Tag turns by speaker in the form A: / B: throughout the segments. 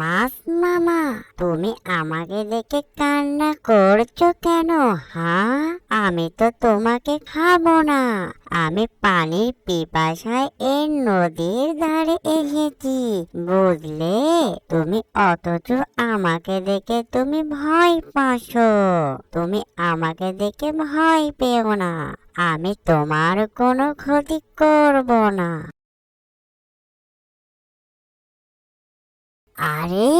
A: মাছ মামা, তুমি আমাকে দেখে কান্না করছো কেন? হ্যাঁ, আমি তো তোমাকে খাবো না। আমি পানির পিপাসায় এই নদীর ধারে এসেছি, বুঝলে? তুমি অথচ আমাকে দেখে তুমি ভয় পাচ্ছো। তুমি আমাকে দেখে ভয় পেও না, আমি তোমার কোনো ক্ষতি করব না। আরে,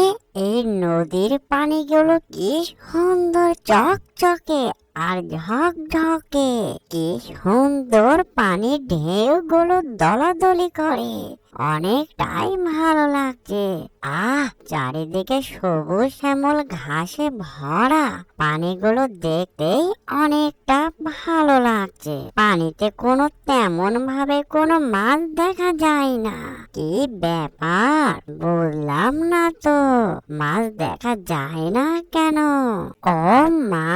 A: এই নদীর পানিগুলো কি সুন্দর চকচকে আর ঝকঝকে! কি সুন্দর পানির ঢেউগুলো দলাদলি করে, অনেকটাই ভালো লাগছে। চারিদিকে সবুজ শ্যামল ঘাসে ভরা, পানিগুলো দেখতেই অনেকটা ভালো লাগছে। পানিতে তেমন ভাবে কোনো মাছ দেখা যায় না। কি ব্যাপার, বললাম না তো, মাছ দেখা যায় না কেন? ও মা,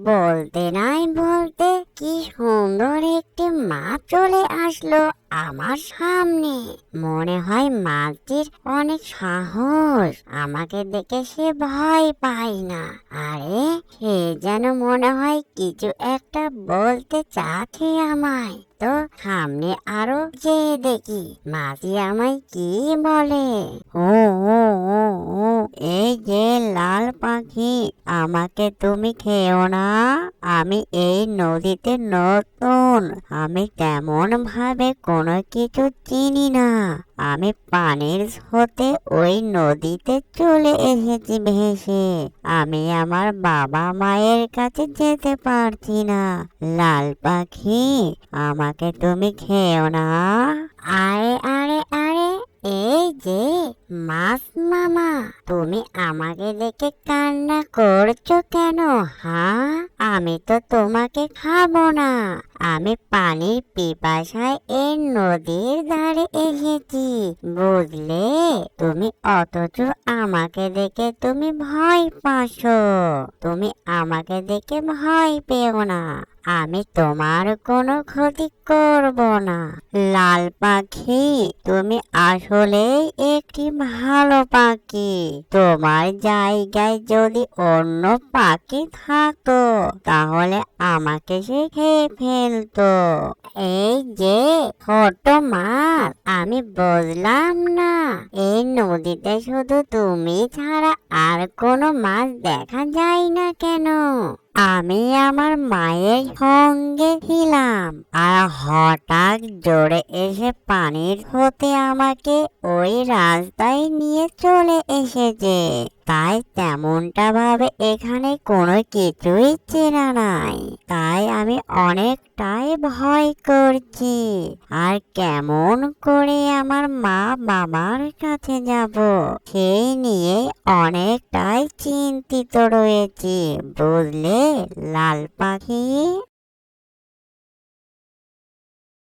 A: বলতে নাই বলতে কি সুন্দর একটি মাছ চলে আসলো আমার সামনে। মনে হয় মাছটির অনেক সাহস, আমাকে দেখে সে ভয় পায় না। আরে, সে যেন মনে হয় কিছু একটা বলতে চাচ্ছে আমায়। তো সামনে আরো যে দেখি মাঝি আমায় কি বলে। ও ও ও ও, এই যে লাল পাখি, আমাকে তুমি খেও না। আমি এই নদীতে নতুন, আমি তেমন ভাবে কোনো কিছু চিনি না। আমি পানির স্রোতে ওই নদীতে চলে এসেছি ভেসে। আমি আমার বাবা মায়ের কাছে যেতে পারছি না। লাল পাখি, আমাকে তুমি খেও না। আরে আরে আরে, এই যে মাছ মামা, তুমি আমাকে দেখে কান্না করছো কেন? হ্যাঁ, আমি তো তোমাকে খাবো না। আমি পানির পিপাসায় এই নদীর ধারে এসেছি, বুঝলে? তুমি অথচ আমাকে দেখে তুমি ভয় পাচ্ছো। তুমি আমাকে দেখে ভয় পেও না, আমি তোমার কোনো ক্ষতি করব না। লাল পাখি, তুমি আসলেই একটি ভালো পাখি। তোমার জায়গায় যদি অন্য পাখি থাকতো, তাহলে আমাকে সে খেয়ে ফেলতো। এই যে ছোট মাছ, আমি বুঝলাম না, এই নদীতে শুধু তুমি ছাড়া আর কোনো মাছ দেখা যায় না কেন? আমি আমার মায়ের সঙ্গে ছিলাম, আর হঠাৎ জোরে এসে পানির স্রোতে আমাকে ওই রাস্তায় নিয়ে চলে এসেছে। তাই তেমনটা ভাবে এখানে কোনো কিছুই চেনা নাই। তাই আমি অনেকটাই ভয় করছি। আর কেমন করে আমার মা বাবার কাছে যাব, সেই নিয়ে অনেকটাই চিন্তিত রয়েছি, বুঝলে লাল পাখি?